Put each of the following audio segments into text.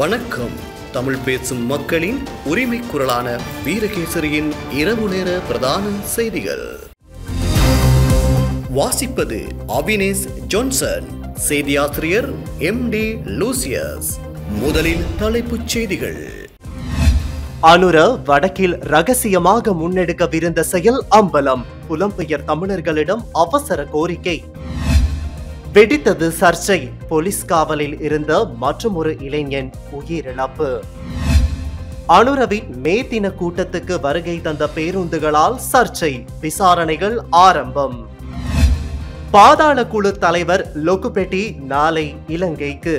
வணக்கம். தமிழ் பேசும் மக்களின் உரிமை குரலான வீரகேசரியின் இரவு நேர பிரதான செய்திகள். வாசிப்பது அபினேஷ் ஜான்சன், செய்தியாசிரியர் MD லூசியஸ். முதலில் தலைப்புச் செய்திகள். அனுர வடக்கில் ரகசியமாக முன்னெடுக்கவிருந்த செயல் அம்பலம். புலம்பெயர் தமிழர்களிடம் அவசர கோரிக்கை. வெடித்தது சர்ச்சை. போலீஸ் காவலில் இருந்த மற்றொரு இளைஞன் உயிரிழப்பு. அனுரவின் மே தின கூட்டத்துக்கு வருகை தந்த பேருந்துகளால் சர்ச்சை. விசாரணைகள் ஆரம்பம். பாதாள குழு தலைவர் லொகுபெட்டி நாளை இலங்கைக்கு.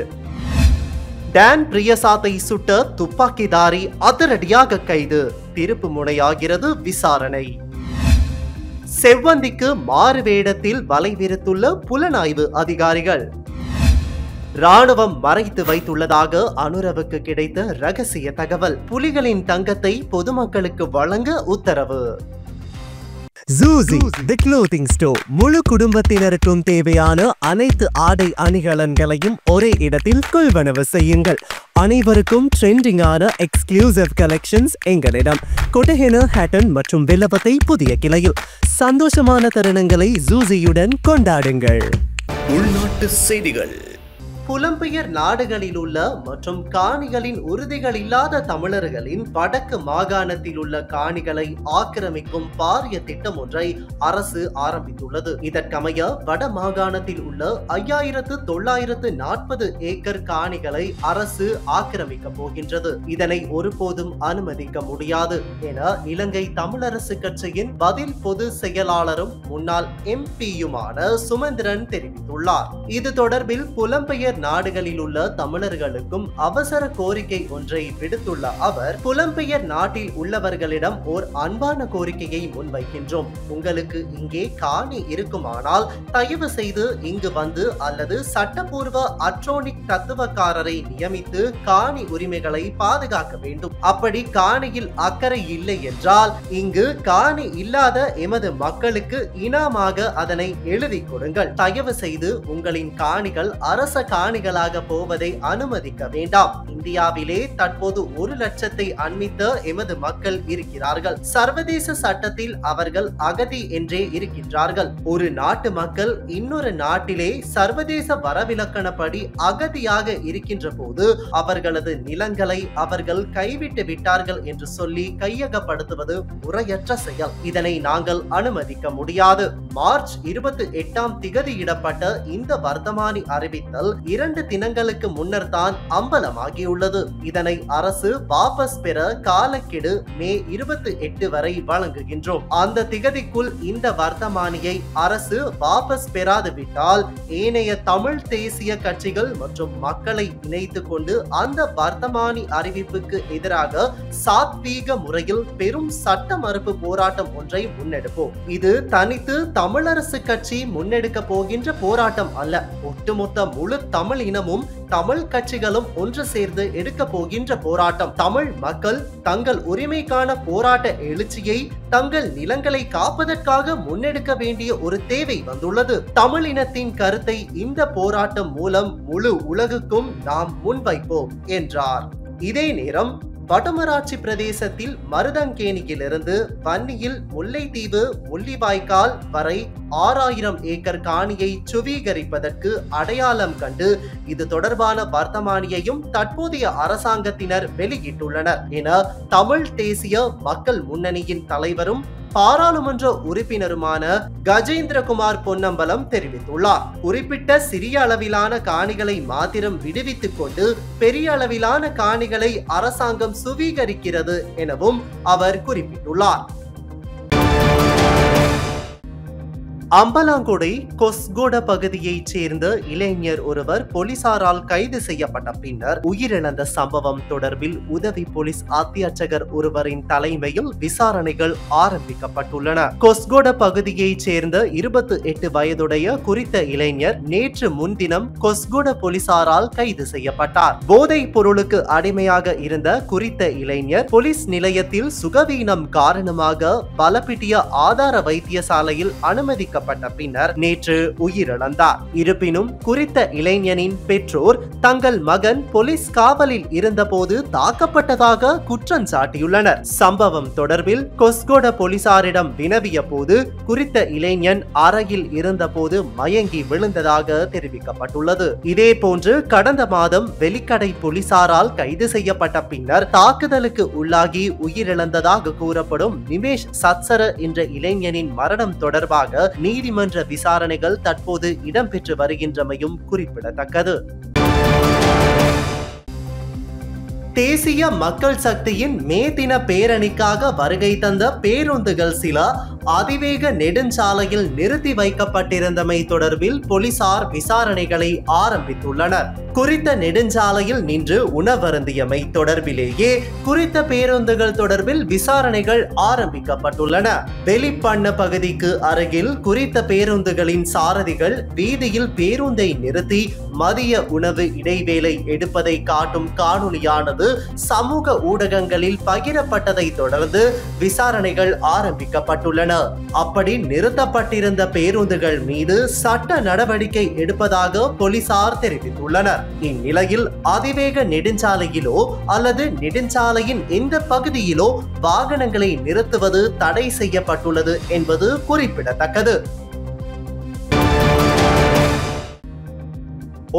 டான் பிரியசாத்தை சுட்ட துப்பாக்கிதாரி அதிரடியாக கைது. திருப்பு முனையாகிறது விசாரணை. செவ்வந்திக்கு மாறு வேடத்தில் வலை விரித்துள்ள புலனாய்வு அதிகாரிகள். ராணுவம் மறைத்து வைத்துள்ளதாக அனுரவுக்கு கிடைத்த ரகசிய தகவல். புலிகளின் தங்கத்தை பொதுமக்களுக்கு வழங்க உத்தரவு. Zuzi, the clothing store. முழு குடும்பத்தினருக்கும் தேவையான அனைத்து ஆடை அணிகலன்களையும் ஒரே இடத்தில் கொள்வனவு செய்யுங்கள். அனைவருக்கும் ட்ரெண்டிங்கான எக்ஸ்க்ளூசிவ் கலெக்ஷன்ஸ் எங்களிடம். கொட்டஹென, ஹேட்டன் மற்றும் வில்லபத்தை புதிய கிளையில். சந்தோஷமான தருணங்களை ஜூசியுடன் கொண்டாடுங்கள். உள்நாட்டு செய்திகள். புலம்பெயர் நாடுகளில் உள்ள மற்றும் காணிகளின் உறுதிகள் இல்லாத தமிழர்களின் வடக்கு மாகாணத்தில் உள்ள காணிகளை ஆக்கிரமிக்கும் பாரிய திட்டம் ஒன்றை அரசு ஆரம்பித்துள்ளது. இதற்கமைய வட மாகாணத்தில் உள்ள 5940 ஏக்கர் காணிகளை அரசு ஆக்கிரமிக்க போகின்றது. இதனை ஒருபோதும் அனுமதிக்க முடியாது என இலங்கை தமிழரசு கட்சியின் பதில் பொது செயலாளரும் முன்னாள் MPயுமான சுமந்திரன் தெரிவித்துள்ளார். இது தொடர்பில் புலம்பெயர் நாடுகளில் உள்ள தமிழர்களுக்கும் அவசர கோரிக்கை ஒன்றை விடுத்துள்ள அவர், புலம்பெயர் நாட்டில் உள்ளவர்களிடம் ஓர் அன்பான கோரிக்கையை முன்வைக்கின்றோம். உங்களுக்கு இங்கே காணி இருக்குமானால் தயவு செய்து இங்கு வந்து அல்லது சட்டப்பூர்வ அட்ரோனிக் தத்துவக்காரரை நியமித்து காணி உரிமைகளை பாதுகாக்க வேண்டும். அப்படி காணியில் அக்கறை இல்லை என்றால் இங்கு காணி இல்லாத எமது மக்களுக்கு இனாமாக அதனை எழுதி கொடுங்கள். தயவு செய்து உங்களின் காணிகள் அரச காணிகளாக போவதை அனுமதிக்க வேண்டாம். இந்தியாவிலே தற்போது 1 லட்சத்தை அண்மித்த எமது மக்கள் இருக்கிறார்கள். சர்வதேச சட்டத்தில் அவர்கள் அகதி என்றே இருக்கின்றார்கள். ஒரு நாட்டு மக்கள் இன்னொரு நாட்டிலே சர்வதேச வரவிலக்கணப்படி அகதியாக இருக்கின்ற போது அவர்களது நிலங்களை அவர்கள் கைவிட்டு விட்டார்கள் என்று சொல்லி கையகப்படுத்துவது முறையற்ற செயல். இதனை நாங்கள் அனுமதிக்க முடியாது. மார்ச் 28ஆம் திகதியிடப்பட்ட இந்த வர்த்தமானி அறிவித்தல் 2 தினங்களுக்கு முன்னர் தான் அம்பலமாகியுள்ளது. இதனை அரசு வாபஸ் பெற காலக்கெடு மே 28 வரை வழங்குகின்றோம். அந்த திகதிக்குள் இந்த வர்த்தமானியை அரசு வாபஸ் பெறாது விட்டால் ஏனைய தமிழ் தேசிய கட்சிகள் மற்றும் மக்களை இணைத்துக் கொண்டு அந்த வர்த்தமானி அறிவிப்புக்கு எதிராக சாத்வீக முறையில் பெரும் சட்ட மறுப்பு போராட்டம் ஒன்றை முன்னெடுப்போம். இது தனித்து தமிழரசு கட்சி முன்னெடுக்க போகின்ற போராட்டம் அல்ல. ஒட்டுமொத்த முழு தமிழ் இனமும் தமிழ் கட்சிகளும் ஒன்று சேர்ந்து எடுக்க போகின்ற போராட்டம். தமிழ் மக்கள் தங்கள் உரிமைக்கான போராட்ட எழுச்சியை தங்கள் நிலங்களை காப்பதற்காக முன்னெடுக்க வேண்டிய ஒரு தேவை வந்துள்ளது. தமிழ் இனத்தின் கருத்தை இந்த போராட்டம் மூலம் முழு உலகுக்கும் நாம் முன்வைப்போம் என்றார். இதே நேரம் வடமராட்சி பிரதேசத்தில் மருதங்கேணியிலிருந்து வன்னியில் முல்லைத்தீவு முள்ளிவாய்க்கால் வரை 6000 ஏக்கர் காணியை சுவீகரிப்பதற்கு அடையாளம் கண்டு இது தொடர்பான வர்த்தமானியையும் தற்போதைய அரசாங்கத்தினர் வெளியிட்டுள்ளனர் என தமிழ் தேசிய மக்கள் முன்னணியின் தலைவரும் பாராளுமன்ற உறுப்பினருமான கஜேந்திரகுமார் பொன்னம்பலம் தெரிவித்துள்ளார். குறிப்பிட்ட சிறிய அளவிலான காணிகளை மாத்திரம் விடுவித்துக் கொண்டு பெரிய அளவிலான காணிகளை அரசாங்கம் சுவீகரிக்கிறது எனவும் அவர் குறிப்பிட்டுள்ளார். அம்பலாங்கொடை கொஸ்கோட பகுதியைச் சேர்ந்த இளைஞர் ஒருவர் போலீசாரால் கைது செய்யப்பட்ட பின்னர் உயிரிழந்த சம்பவம் தொடர்பில் உதவி போலீஸ் அத்தியட்சகர் ஒருவரின் தலைமையில் விசாரணைகள் ஆரம்பிக்கப்பட்டுள்ளன. கொஸ்கோட பகுதியைச் சேர்ந்த 28 வயதுடைய குறித்த இளைஞர் நேற்று முன்தினம் கொஸ்கோட போலீசாரால் கைது செய்யப்பட்டார். போதைப் பொருளுக்கு அடிமையாக இருந்த குறித்த இளைஞர் போலீஸ் நிலையத்தில் சுகவீனம் காரணமாக பலப்பிட்டிய ஆதார வைத்தியசாலையில் அனுமதிக்க தாக்கப்பட்ட பின்னர் நேற்று உயிரிழந்தார். இருப்பினும் குறித்த இளைஞனின் பெற்றோர் தங்கள் மகன் போலீஸ் காவலில் இருந்தபோது தாக்கப்பட்டதாக குற்றம் சாட்டியுள்ளனர். சம்பவம் தொடர்பில் கொஸ்கோட போலீசாரிடம் வினவிய போது குறித்த இளைஞன் அறையில் இருந்தபோது மயங்கி விழுந்ததாக தெரிவிக்கப்பட்டுள்ளது. இதேபோன்று கடந்த மாதம் வெலிக்கடை போலீசாரால் கைது செய்யப்பட்ட பின்னர் தாக்குதலுக்கு உள்ளாகி உயிரிழந்ததாக கூறப்படும் நிமேஷ் சத்சர என்ற இளைஞனின் மரணம் தொடர்பாக நீதிமன்ற விசாரணைகள் தற்போது இடம்பெற்று வருகின்றமையும் குறிப்பிடத்தக்கது. தேசிய மக்கள் சக்தியின் மே தின பேரணிக்காக வருகை தந்த பேருந்துகள் சில அதிவேக நெடுஞ்சாலையில் நிறுத்தி வைக்கப்பட்டிருந்தமை தொடர்பில் போலீசார் விசாரணைகளை ஆரம்பித்துள்ளனர். குறித்த நெடுஞ்சாலையில் நின்று உணவருந்தியமை தொடர்பிலேயே குறித்த பேருந்துகள் தொடர்பில் விசாரணைகள் ஆரம்பிக்கப்பட்டுள்ளன. வெளிப்பண்ண பகுதிக்கு அருகில் குறித்த பேருந்துகளின் சாரதிகள் வீதியில் பேருந்தை நிறுத்தி மதிய உணவு இடைவேளை எடுப்பதை காட்டும் காணொளியானது சமூக ஊடகங்களில் பகிரப்பட்டதை தொடர்ந்து விசாரணைகள் ஆரம்பிக்கப்பட்டுள்ளன. அப்படி நிறுத்தப்பட்டிருந்த பேருந்துகள் மீது சட்ட நடவடிக்கை எடுப்பதாக போலீசார் தெரிவித்துள்ளனர். இந்நிலையில் அதிவேக நெடுஞ்சாலையிலோ அல்லது நெடுஞ்சாலையின் எந்த பகுதியிலோ வாகனங்களை நிறுத்துவது தடை செய்யப்பட்டுள்ளது என்பது குறிப்பிடத்தக்கது.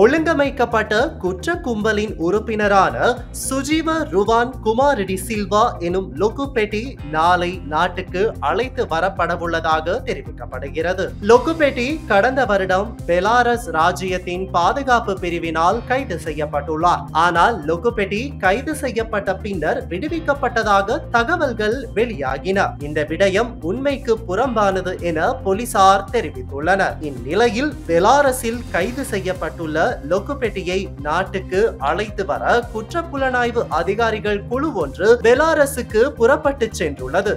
ஒழுங்கமைக்கப்பட்ட குற்ற கும்பலின் உறுப்பினரான சுஜீவ ருவான் குமாரெடி சில்வா எனும் லொகுபெட்டி நாளை நாட்டுக்கு அழைத்து வரப்படவுள்ளதாக தெரிவிக்கப்படுகிறது. லொகுபெட்டி கடந்த வருடம் பெலாரஸ் ராஜ்யத்தின் பாதுகாப்பு பிரிவினால் கைது செய்யப்பட்டுள்ளார். ஆனால் லொகுபெட்டி கைது செய்யப்பட்ட பின்னர் விடுவிக்கப்பட்டதாக தகவல்கள் வெளியாகின. இந்த விடயம் உண்மைக்கு புறம்பானது என போலீசார் தெரிவித்துள்ளனர். இந்நிலையில் பெலாரஸில் கைது செய்யப்பட்டுள்ள லொகுபெட்டியை நாட்டுக்கு அழைத்து வர குற்றப்புலனாய்வு அதிகாரிகள் குழு ஒன்று பெலாரஸுக்கு புறப்பட்டு சென்றுள்ளது.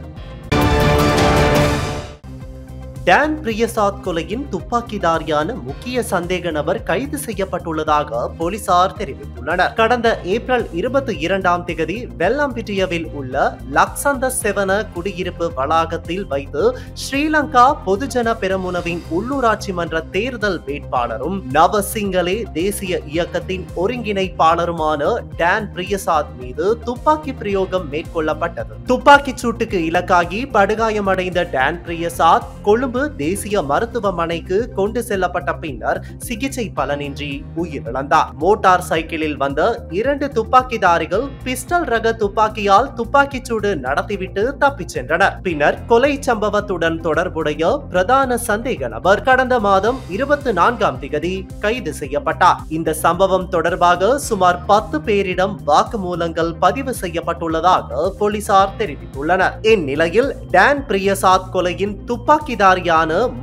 டான் பிரியசாத் கொலையின் துப்பாக்கிதாரியான முக்கிய சந்தேக நபர் கைது செய்யப்பட்டுள்ளதாக போலீசார் தெரிவித்துள்ளனர். கடந்த ஏப்ரல் 22ஆம் தேதி வெல்லம்பிட்டியவில் உள்ள லக்சந்த செவன குடியிருப்பு வளாகத்தில் வைத்து ஸ்ரீலங்கா பொதுஜன பெரமுனவின் உள்ளூராட்சி மன்ற தேர்தல் வேட்பாளரும் நவசிங்களே தேசிய இயக்கத்தின் ஒருங்கிணைப்பாளருமான டான் பிரியசாத் மீது துப்பாக்கி பிரயோகம் மேற்கொள்ளப்பட்டது. துப்பாக்கிச் சூட்டுக்கு இலக்காகி படுகாயமடைந்த டான் பிரியசாத் கொழும்பு தேசிய மருத்துவமனைக்கு கொண்டு செல்லப்பட்ட பின்னர் சிகிச்சை பலனின்றி உயிரிழந்தார். மோட்டார் சைக்கிளில் வந்த 2 துப்பாக்கிதாரிகள் பிஸ்டல் ரக துப்பாக்கியால் துப்பாக்கிச்சூடு நடத்திவிட்டு தப்பிச் சென்றனர். பின்னர் கொலை சம்பவத்துடன் தொடர்புடைய பிரதான சந்தேக நபர் கடந்த மாதம் 24ஆம் தேதி கைது செய்யப்பட்டார். இந்த சம்பவம் தொடர்பாக சுமார் 10 பேரிடம் வாக்குமூலங்கள் பதிவு செய்யப்பட்டுள்ளதாக போலீசார் தெரிவித்துள்ளனர். இந்நிலையில் டான் பிரியசாத் கொலையின் துப்பாக்கிதாரி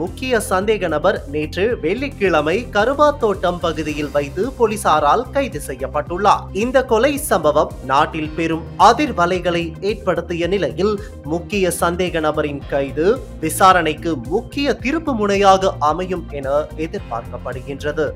முக்கிய சந்தேக நபர் நேற்று வெள்ளிக்கிழமை கருவாத்தோட்டம் பகுதியில் வைத்து போலீசாரால் கைது செய்யப்பட்டுள்ளார். இந்த கொலை சம்பவம் நாட்டில் பெரும் அதிர்வலைகளை ஏற்படுத்திய நிலையில் முக்கிய சந்தேக நபரின் கைது விசாரணைக்கு முக்கிய திருப்பு முனையாக அமையும் என எதிர்பார்க்கப்படுகின்றது.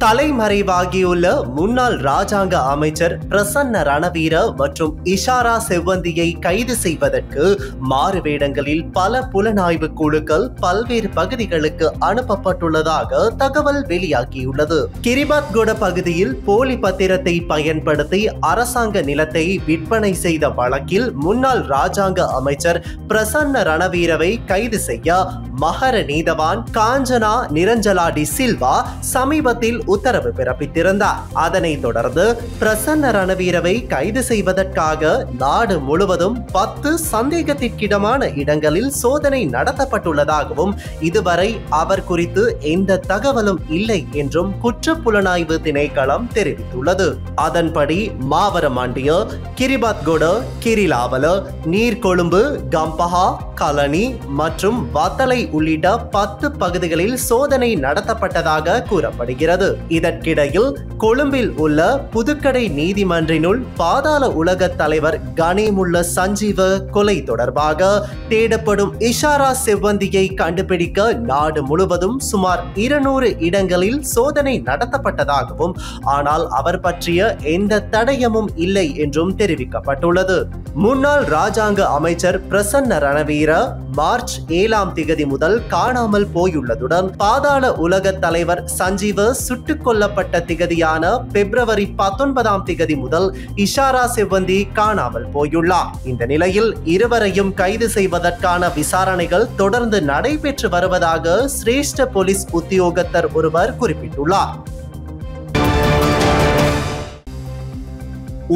தலைமறைவாகியுள்ள முன்னாள் ராஜாங்க அமைச்சர் பிரசன்ன ரணவீர மற்றும் இஷாரா செவ்வந்தியை கைது செய்வதற்கு மாறுவேடங்களில் பல புலனாய்வு குழுக்கள் பல்வேறு பகுதிகளுக்கு அனுப்பப்பட்டுள்ளதாக தகவல் வெளியாகியுள்ளது. கிரிபாத்கொட பகுதியில் போலி பத்திரத்தை பயன்படுத்தி அரசாங்க நிலத்தை விற்பனை செய்த வழக்கில் முன்னாள் ராஜாங்க அமைச்சர் பிரசன்ன ரணவீரவை கைது செய்ய மகர நீதவான் காஞ்சனா நிரஞ்சலா டி சில்வா சமீபத்தில் உத்தரவு பிறப்பித்திருந்தார். அதனைத் தொடர்ந்து பிரசன்ன ரணவீரவை கைது செய்வதற்காக நாடு முழுவதும் 10 சந்தேகத்திற்கிடமான இடங்களில் சோதனை நடத்தப்பட்டுள்ளதாகவும் இதுவரை அவர் குறித்து எந்த தகவலும் இல்லை என்றும் குற்றப்புலனாய்வு திணைக்களம் தெரிவித்துள்ளது. அதன்படி மாவரமாண்டிய, கிரிபாத்கொட, கிரிலாவல, நீர்கொழும்பு, கம்பஹா, கலனி மற்றும் வத்தலை உள்ளிட்ட 10 பகுதிகளில் சோதனை நடத்தப்பட்டதாக கூறப்படுகிறது. இதற்கிடையில் கொழும்பில் உள்ள புதுக்கடை நீதிமன்றினுள் பாதாள உலக தலைவர் கணேமுல்ல சஞ்சீவ கொலை தொடர்பாக தேடப்படும் இஷாரா செவ்வந்தியை கண்டுபிடிக்க நாடு முழுவதும் சுமார் 200 இடங்களில் சோதனை நடத்தப்பட்டதாகவும் ஆனால் அவர் பற்றிய எந்த தடயமும் இல்லை என்றும் தெரிவிக்கப்பட்டுள்ளது. முன்னாள் ராஜாங்க அமைச்சர் பிரசன்ன ரணவீர மார்ச் 7ஆம் திகதி முதல் காணாமல் போயுள்ளதுடன் பாதாள உலக தலைவர் சஞ்சீவ சுட்டுக் கொல்லப்பட்ட திகதியான பிப்ரவரி 19ஆம் திகதி முதல் இஷாரா செவ்வந்தி காணாமல் போயுள்ளார். இந்த நிலையில் இருவரையும் கைது செய்வதற்கான விசாரணைகள் தொடர்ந்து நடைபெற்று வருவதாக சிரேஷ்ட போலீஸ் உத்தியோகத்தர் ஒருவர் குறிப்பிட்டுள்ளார்.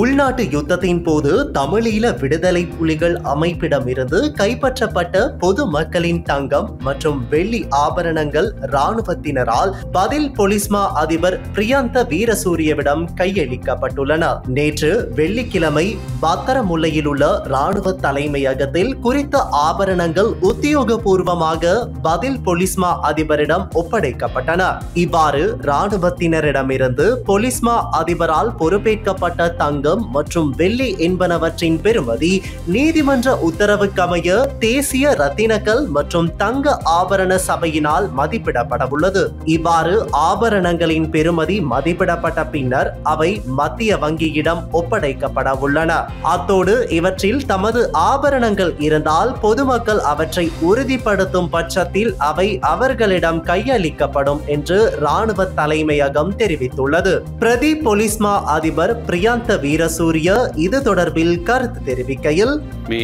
உள்நாட்டு யுத்தத்தின் போது தமிழீழ விடுதலை புலிகள் அமைப்பிடமிருந்து கைப்பற்றப்பட்ட பொது மக்களின் தங்கம் மற்றும் வெள்ளி ஆபரணங்கள் இராணுவத்தினரால் பதில் பொலிஸ்மா அதிபர் பிரியந்த வீரசூரியவிடம் கையளிக்கப்பட்டுள்ளன. நேற்று வெள்ளிக்கிழமை பத்தரமுல்லையில் உள்ள இராணுவ தலைமையகத்தில் குறித்த ஆபரணங்கள் உத்தியோகபூர்வமாக பதில் பொலிஸ்மா அதிபரிடம் ஒப்படைக்கப்பட்டன. இவ்வாறு இராணுவத்தினரிடமிருந்து பொலிஸ்மா அதிபரால் பொறுப்பேற்கப்பட்ட தங்கம் மற்றும் வெள்ளி என்பனவற்றின் பெறுமதி நீதிமன்ற உத்தரவுக்கமைய தேசிய ரத்தினக்கல் மற்றும் தங்க ஆபரண சபையினால் மதிப்பிடப்படவுள்ளது. இவ்வாறு ஆபரணங்களின் பெறுமதி மதிப்பிடப்பட்ட பின்னர் அவை மத்திய வங்கியிடம் ஒப்படைக்கப்பட உள்ளன. அத்தோடு இவற்றில் தமது ஆபரணங்கள் இருந்தால் பொதுமக்கள் அவற்றை உறுதிப்படுத்தும் பட்சத்தில் அவை அவர்களிடம் கையளிக்கப்படும் என்று இராணுவ தலைமையகம் தெரிவித்துள்ளது. பிரதி பொலிஸ்மா அதிபர் பிரியந்த வீரசூரிய இது தொடர்பில் கருத்து தெரிவிக்கையில் මේ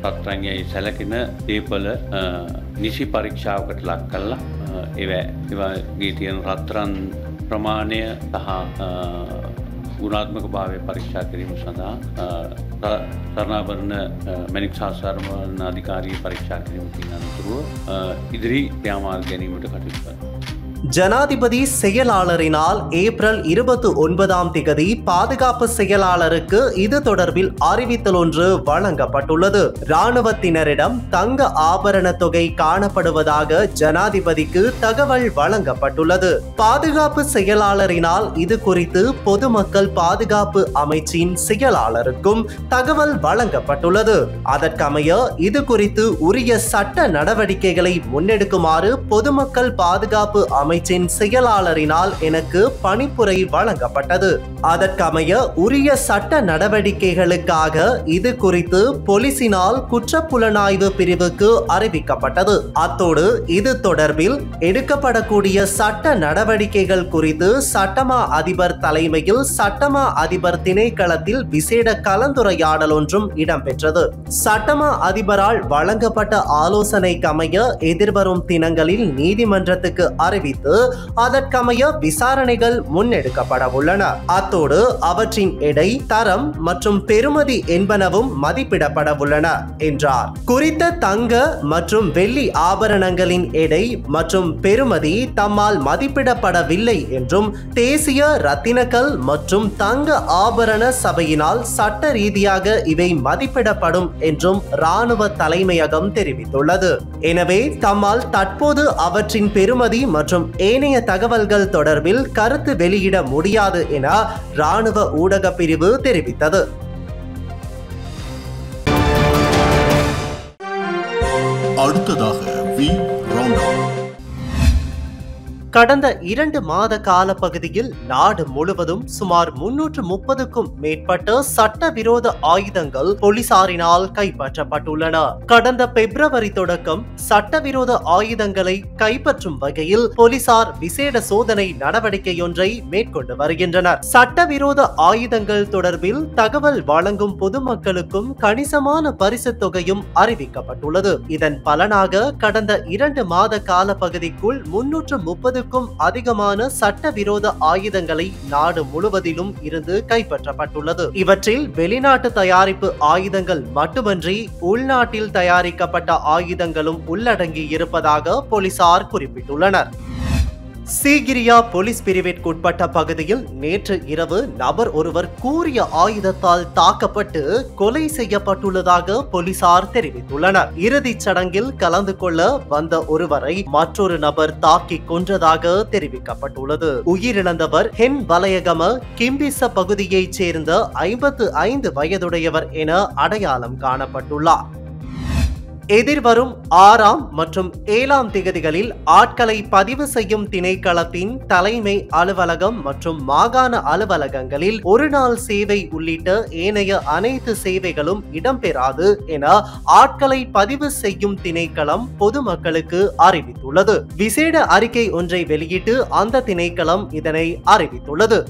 පත්‍රංගයේ සැලකෙන දේපල නිසි පරීක්ෂාවකට ලක් කළා ඒවාගේ තියෙන රත්රන් ප්‍රමාණය සහ ගුණාත්මක භාවය පරීක්ෂා කිරීම සඳහා සරණාභරණ මැණික් සාසරණ අධිකාරී පරීක්ෂා කිරීම කියන අනතුරුව ඉදිරි ක්‍රියාමාර්ග ගැනීමට කටයුතු කරනවා. ஜனாதிபதி செயலாளரினால் ஏப்ரல் 29ஆம் திகதி பாதுகாப்பு செயலாளருக்கு இது தொடர்பில் அறிவித்தல் ஒன்று வழங்கப்பட்டுள்ளது. இராணுவத்தினரிடம் தங்க ஆபரண தொகை காணப்படுவதாக ஜனாதிபதிக்கு தகவல் வழங்கப்பட்டுள்ளது. பாதுகாப்பு செயலாளரினால் இது குறித்து பொதுமக்கள் பாதுகாப்பு அமைச்சின் செயலாளருக்கும் தகவல் வழங்கப்பட்டுள்ளது. அதற்கமைய இது குறித்து உரிய சட்ட நடவடிக்கைகளை முன்னெடுக்குமாறு பொதுமக்கள் பாதுகாப்பு அமைச்சின் செயலாளரினால் எனக்கு பணிப்புரை வழங்கப்பட்டது. அதற்கமைய உரிய சட்ட நடவடிக்கைகளுக்காக இது குறித்து போலீசினால் குற்றப்புலனாய்வு பிரிவுக்கு அறிவிக்கப்பட்டது. அத்தோடு இது தொடர்பில் எடுக்கப்படக்கூடிய சட்ட நடவடிக்கைகள் குறித்து சட்டமா அதிபர் தலைமையில் சட்டமா அதிபர் திணைக்களத்தில் விசேட கலந்துரையாடல் ஒன்றும் இடம்பெற்றது. சட்டமா அதிபரால் வழங்கப்பட்ட ஆலோசனைக்கமைய எதிர்வரும் தினங்களில் நீதிமன்றத்துக்கு அறிவித்து அதற்கமைய விசாரணைகள் முன்னெடுக்கப்பட உள்ளன. அத்தோடு அவற்றின் எடை, தரம் மற்றும் பெறுமதி என்பனவும் மதிப்பிடப்பட உள்ளன என்றார். குறித்த தங்க மற்றும் வெள்ளி ஆபரணங்களின் எடை மற்றும் பெறுமதி தம்மால் மதிப்பிடப்படவில்லை என்றும் தேசிய ரத்தினக்கல் மற்றும் தங்க ஆபரண சபையினால் சட்ட ரீதியாக இவை மதிப்பிடப்படும் என்றும் இராணுவ தலைமையகம் தெரிவித்துள்ளது. எனவே தம்மால் தற்போது அவற்றின் பெறுமதி மற்றும் ஏனைய தகவல்கள் தொடர்பில் கருத்து வெளியிட முடியாது என இராணுவ ஊடக பிரிவு தெரிவித்தது. அடுத்ததாக கடந்த 2 மாத கால பகுதியில் நாடு முழுவதும் சுமார் 330க்கும் மேற்பட்ட சட்டவிரோத ஆயுதங்கள் போலீசாரினால் கைப்பற்றப்பட்டுள்ளன. கடந்த பிப்ரவரி தொடக்கம் சட்டவிரோத ஆயுதங்களை கைப்பற்றும் வகையில் போலீசார் விசேட சோதனை நடவடிக்கையொன்றை மேற்கொண்டு வருகின்றனர். சட்டவிரோத ஆயுதங்கள் தொடர்பில் தகவல் வழங்கும் பொதுமக்களுக்கும் கணிசமான பரிசு தொகையும் அறிவிக்கப்பட்டுள்ளது. இதன் பலனாக கடந்த 2 மாத கால பகுதிக்குள் 330 அதிகமான சட்டவிரோத ஆயுதங்களை நாடு முழுவதிலும் இருந்து கைப்பற்றப்பட்டுள்ளது. இவற்றில் வெளிநாட்டு தயாரிப்பு ஆயுதங்கள் மட்டுமன்றி உள்நாட்டில் தயாரிக்கப்பட்ட ஆயுதங்களும் உள்ளடங்கி இருப்பதாக போலீசார் குறிப்பிட்டுள்ளனர். சீகிரியா போலீஸ் பிரிவிற்குட்பட்ட பகுதியில் நேற்று இரவு நபர் ஒருவர் கூரிய ஆயுதத்தால் தாக்கப்பட்டு கொலை செய்யப்பட்டுள்ளதாக போலீசார் தெரிவித்துள்ளனர். இறுதிச் சடங்கில் கலந்து கொள்ள வந்த ஒருவரை மற்றொரு நபர் தாக்கி கொன்றதாக தெரிவிக்கப்பட்டுள்ளது. உயிரிழந்தவர் ஹென் வலயகம கிம்பிச பகுதியைச் சேர்ந்த 55 வயதுடையவர் என அடையாளம் காணப்பட்டுள்ளார். எதிர்வரும் 6ஆம் மற்றும் 7ஆம் திகதிகளில் ஆட்களை பதிவு செய்யும் திணைக்களத்தின் தலைமை அலுவலகம் மற்றும் மாகாண அலுவலகங்களில் ஒருநாள் சேவை உள்ளிட்ட ஏனைய அனைத்து சேவைகளும் இடம்பெறாது என ஆட்களை பதிவு செய்யும் திணைக்களம் பொதுமக்களுக்கு அறிவித்துள்ளது. விசேட அறிக்கை ஒன்றை வெளியிட்டு அந்த திணைக்களம் இதனை அறிவித்துள்ளது.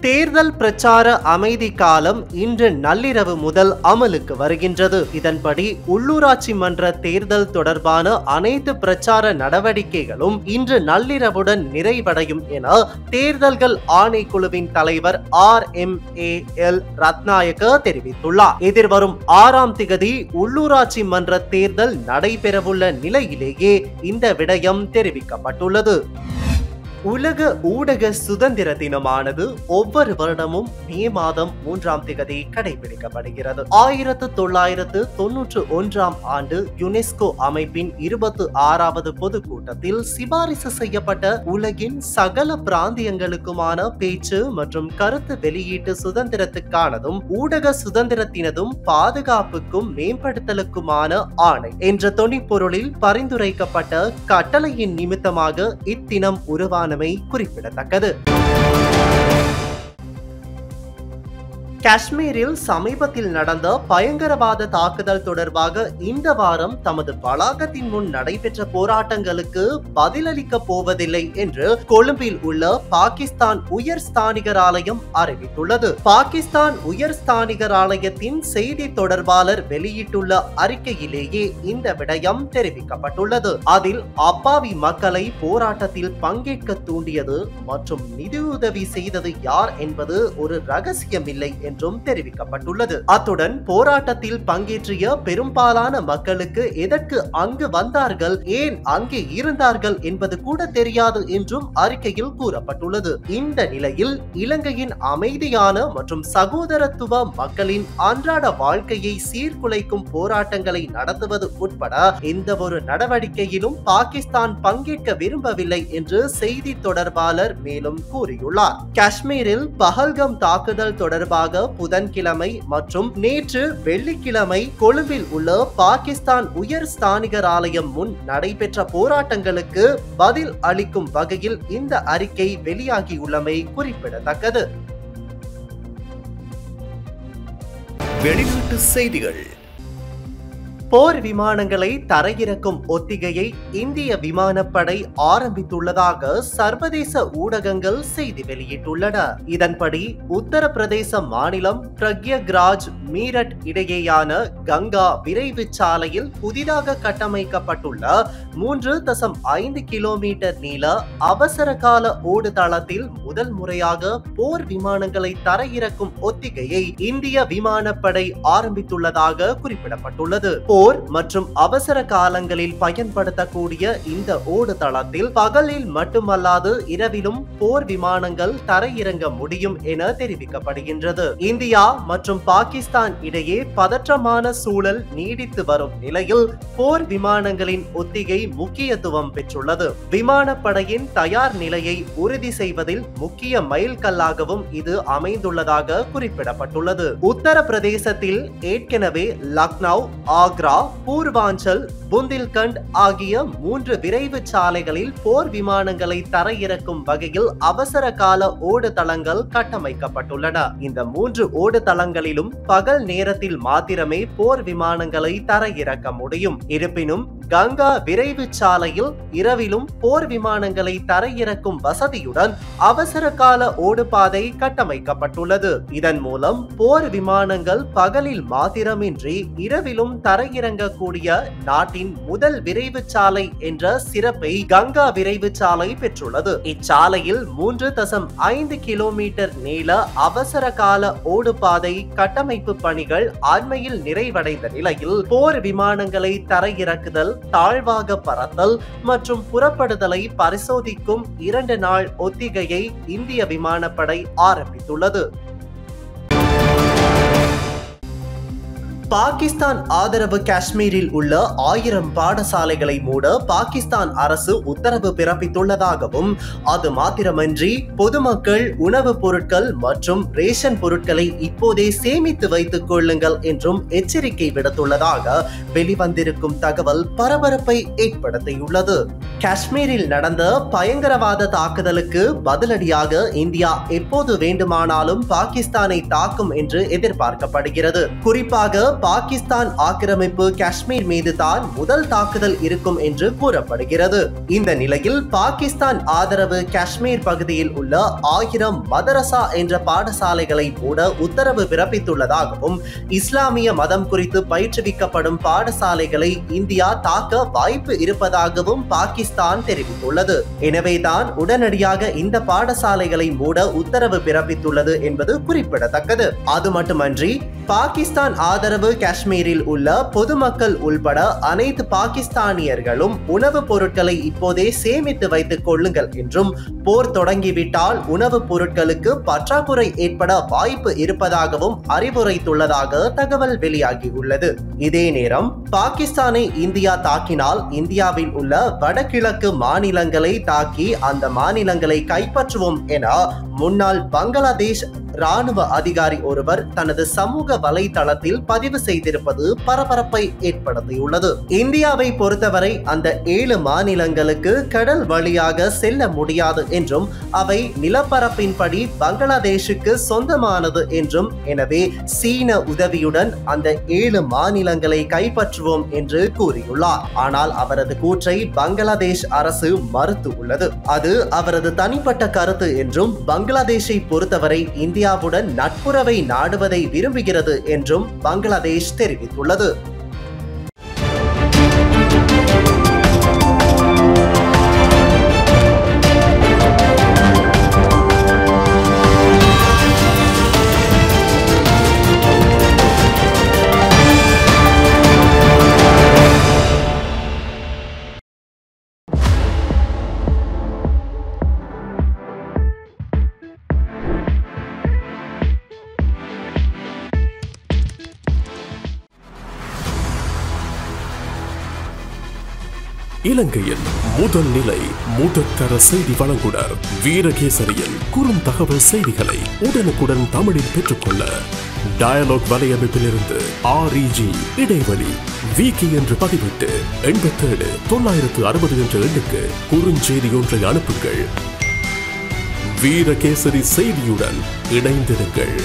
தேர்தல் பிரச்சார அமைதி காலம் இன்று நள்ளிரவு முதல் அமலுக்கு வருகின்றது. இதன்படி உள்ளூராட்சி மன்ற தேர்தல் தொடர்பான அனைத்து பிரச்சார நடவடிக்கைகளும் இன்று நள்ளிரவுடன் நிறைவடையும் என தேர்தல்கள் ஆணைக்குழுவின் தலைவர் RMAL ரத்நாயக்க தெரிவித்துள்ளார். எதிர்வரும் 6ஆம் திகதி உள்ளூராட்சி மன்ற தேர்தல் நடைபெறவுள்ள நிலையிலேயே இந்த விடயம் தெரிவிக்கப்பட்டுள்ளது. உலக ஊடக சுதந்திர தினமானது ஒவ்வொரு வருடமும் மே மாதம் 3ஆம் திகதி கடைபிடிக்கப்படுகிறது. 1991ஆம் ஆண்டு யுனெஸ்கோ அமைப்பின் 26வது பொதுக்கூட்டத்தில் சிபாரிசு செய்யப்பட்ட உலகின் சகல பிராந்தியங்களுக்குமான பேச்சு மற்றும் கருத்து வெளியீட்டு சுதந்திரத்துக்கானதும் ஊடக சுதந்திரத்தினதும் பாதுகாப்புக்கும் மேம்படுத்தலுக்குமான ஆணை என்ற தொனிப்பொருளில் பரிந்துரைக்கப்பட்ட கட்டளையின் நிமித்தமாக இத்தினம் உருவான குறிப்பிடத்தக்கது. காஷ்மீரில் சமீபத்தில் நடந்த பயங்கரவாத தாக்குதல் தொடர்பாக இந்த வாரம் தமது வளாகத்தின் முன் நடைபெற்ற போராட்டங்களுக்கு பதிலளிக்க போவதில்லை என்று கொழும்பில் உள்ள பாகிஸ்தான் உயர் ஸ்தானிகர் ஆலயம் அறிவித்துள்ளது. பாகிஸ்தான் உயர் ஸ்தானிகர் ஆலயத்தின் செய்தி தொடர்பாளர் வெளியிட்டுள்ள அறிக்கையிலேயே இந்த விடயம் தெரிவிக்கப்பட்டுள்ளது. அதில் அப்பாவி மக்களை போராட்டத்தில் பங்கேற்க தூண்டியது மற்றும் நிதியுதவி செய்தது யார் என்பது ஒரு ரகசியமில்லை என்றும் தெரிவிக்கப்பட்டுள்ளது. அத்துடன் போராட்டத்தில் பங்கேற்றிய பெரும்பாலான மக்களுக்கு எதற்கு அங்கு வந்தார்கள், ஏன் அங்கே இருந்தார்கள் என்பது கூட தெரியாது என்றும் அறிக்கையில் கூறப்பட்டுள்ளது. இந்த நிலையில் இலங்கையின் அமைதியான மற்றும் சகோதரத்துவ மக்களின் அன்றாட வாழ்க்கையை சீர்குலைக்கும் போராட்டங்களை நடத்துவது உட்பட எந்த ஒரு நடவடிக்கையிலும் பாகிஸ்தான் பங்கேற்க விரும்பவில்லை என்று செய்தி தொடர்பாளர் மேலும் கூறியுள்ளார். காஷ்மீரில் பஹல்கம் தாக்குதல் தொடர்பாக புதன்கிழமை மற்றும் நேற்று வெள்ளிக்கிழமை கொழும்பில் உள்ள பாகிஸ்தான் உயர் ஸ்தானிகர் ஆலயம் முன் நடைபெற்ற போராட்டங்களுக்கு பதில் அளிக்கும் வகையில் இந்த அறிக்கை வெளியாகியுள்ளமை குறிப்பிடத்தக்கது. வெளிநாட்டு செய்திகள். போர் விமானங்களை தரையிறக்கும் ஒத்திகையை இந்திய விமானப்படை ஆரம்பித்துள்ளதாக சர்வதேச ஊடகங்கள் செய்தி வெளியிட்டுள்ளன. இதன்படி உத்தரப்பிரதேச மாநிலம் பிரக்யக்ராஜ் மீரட் இடையேயான கங்கா விரைவு சாலையில் புதிதாக கட்டமைக்கப்பட்டுள்ள 3.5 கிலோமீட்டர் நீள அவசர கால ஓடுதளத்தில் முதல் முறையாக போர் விமானங்களை தரையிறக்கும் ஒத்திகையை இந்திய விமானப்படை ஆரம்பித்துள்ளதாக குறிப்பிடப்பட்டுள்ளது. போர் மற்றும் அவசர காலங்களில் பயன்படுத்தக்கூடிய இந்த ஓடுதளத்தில் பகலில் மட்டுமல்லாது இரவிலும் போர் விமானங்கள் தரையிறங்க முடியும் என தெரிவிக்கப்படுகின்றது. இந்தியா மற்றும் பாகிஸ்தான் இடையே பதற்றமான சூழல் நீடித்து வரும் நிலையில் போர் விமானங்களின் ஒத்திகை முக்கியத்துவம் பெற்றுள்ளது. விமானப்படையின் தயார் நிலையை உறுதி செய்வதில் முக்கிய மைல்கல்லாகவும் இது அமைந்துள்ளதாக குறிப்பிடப்பட்டுள்ளது. உத்தரப்பிரதேசத்தில் ஏற்கனவே லக்னோ, ஆக்ரா, பூர்வாஞ்சல், புந்தில்கண்ட் ஆகிய 3 விரைவு சாலைகளில் போர் விமானங்களை தரையிறக்கும் வகையில் அவசர கால ஓடுதளங்கள் கட்டமைக்கப்பட்டுள்ளன. இந்த 3 ஓடுதளங்களிலும் பகல் நேரத்தில் மாத்திரமே போர் விமானங்களை தரையிறக்க முடியும். இருப்பினும் கங்கா விரைவு சாலையில் இரவிலும் போர் விமானங்களை தரையிறக்கும் வசதியுடன் அவசர கால ஓடுபாதை கட்டமைக்கப்பட்டுள்ளது. இதன் மூலம் போர் விமானங்கள் பகலில் மாத்திரமின்றி இரவிலும் தரையிறக்க தரையிறங்கக்கூடிய நாட்டின் முதல் விரைவு சாலை என்ற சிறப்பை கங்கா விரைவு சாலை பெற்றுள்ளது. இச்சாலையில் 3.5 கிலோமீட்டர் நீள அவசர கால ஓடுபாதை கட்டமைப்பு பணிகள் அண்மையில் நிறைவடைந்த நிலையில் போர் விமானங்களை தரையிறக்குதல், தாழ்வாக பறத்தல் மற்றும் புறப்படுதலை பரிசோதிக்கும் 2 நாள் ஒத்திகையை இந்திய விமானப்படை ஆரம்பித்துள்ளது. பாகிஸ்தான் ஆதரவு காஷ்மீரில் உள்ள 1000 பாடசாலைகளை மூட பாகிஸ்தான் அரசு உத்தரவு பிறப்பித்துள்ளதாகவும், அது மாத்திரமன்றி பொதுமக்கள் உணவுப் பொருட்கள் மற்றும் ரேஷன் பொருட்களை இப்போதே சேமித்து வைத்துக் கொள்ளுங்கள் என்றும் எச்சரிக்கை விடுத்துள்ளதாக வெளிவந்திருக்கும் தகவல் பரபரப்பை ஏற்படுத்தியுள்ளது. காஷ்மீரில் நடந்த பயங்கரவாத தாக்குதலுக்கு பதிலடியாக இந்தியா எப்போது வேண்டுமானாலும் பாகிஸ்தானை தாக்கும் என்று எதிர்பார்க்கப்படுகிறது. குறிப்பாக பாகிஸ்தான் ஆக்கிரமிப்பு காஷ்மீர் மீது தான் முதல் தாக்குதல் இருக்கும் என்று கூறப்படுகிறது. இந்த நிலையில் பாகிஸ்தான் ஆதரவு காஷ்மீர் பகுதியில் உள்ள 1000 மதரசா என்ற பாடசாலைகளை மூட உத்தரவு பிறப்பித்துள்ளதாகவும், இஸ்லாமிய மதம் குறித்து பயிற்றுவிக்கப்படும் பாடசாலைகளை இந்தியா தாக்க வாய்ப்பு இருப்பதாகவும் பாகிஸ்தான் தெரிவித்துள்ளது. எனவேதான் உடனடியாக இந்த பாடசாலைகளை மூட உத்தரவு பிறப்பித்துள்ளது என்பது குறிப்பிடத்தக்கது. அது மட்டுமன்றி பாகிஸ்தான் ஆதரவு காஷ்மீரில் உள்ள பொதுமக்கள் உள்பட அனைத்து பாகிஸ்தானியர்களும் உணவுப் பொருட்களை இப்போதே சேமித்து வைத்துக் கொள்ளுங்கள் என்றும், போர் தொடங்கிவிட்டால் உணவுப் பொருட்களுக்கு பற்றாக்குறை ஏற்பட வாய்ப்பு இருப்பதாகவும் அறிவுரைத்துள்ளதாக தகவல் வெளியாகியுள்ளது. இதே நேரம் பாகிஸ்தானை இந்தியா தாக்கினால் இந்தியாவில் உள்ள வடகிழக்கு மாநிலங்களை தாக்கி அந்த மாநிலங்களை கைப்பற்றுவோம் என முன்னாள் பங்களாதேஷ் ராணுவ அதிகாரி ஒருவர் தனது சமூக வலைதளத்தில் பதிவு செய்திருப்பது பரபரப்பை ஏற்படுத்தியுள்ளது. இந்தியாவை பொறுத்தவரை அந்த 7 மாநிலங்களுக்கு கடல் வழியாக செல்ல முடியாது என்றும், அவை நிலப்பரப்பின்படி பங்களாதேஷுக்கு சொந்தமானது என்றும், எனவே சீன உதவியுடன் அந்த 7 மாநிலங்களை கைப்பற்றுவோம் என்று கூறியுள்ளார். ஆனால் அவரது கூற்றை பங்களாதேஷ் அரசு மறுத்து உள்ளது. அது அவரது தனிப்பட்ட கருத்து என்றும், பங்களாதேஷை பொறுத்தவரை இந்தியாவுடன் நட்புறவை நாடுவதை விரும்புகிறது என்றும் பங்களாதேஷ் தெரிவித்துள்ளது. இலங்கையின் முதல் நிலை முதற்கர செய்தி வழங்குனர் வீரகேசரியின் குறுந்தகவல் செய்திகளை உடனுக்குடன் தமிழில் பெற்றுக்கொள்ள டயலாக் வலையமைப்பிலிருந்து REG இடைவெளி வீக்கி என்று பதிவிட்டு 87 960 என்ற எண்ணுக்கு குறுஞ்செய்தி ஒன்றை அனுப்புங்கள். வீரகேசரி செய்தியுடன் இணைந்திருங்கள்.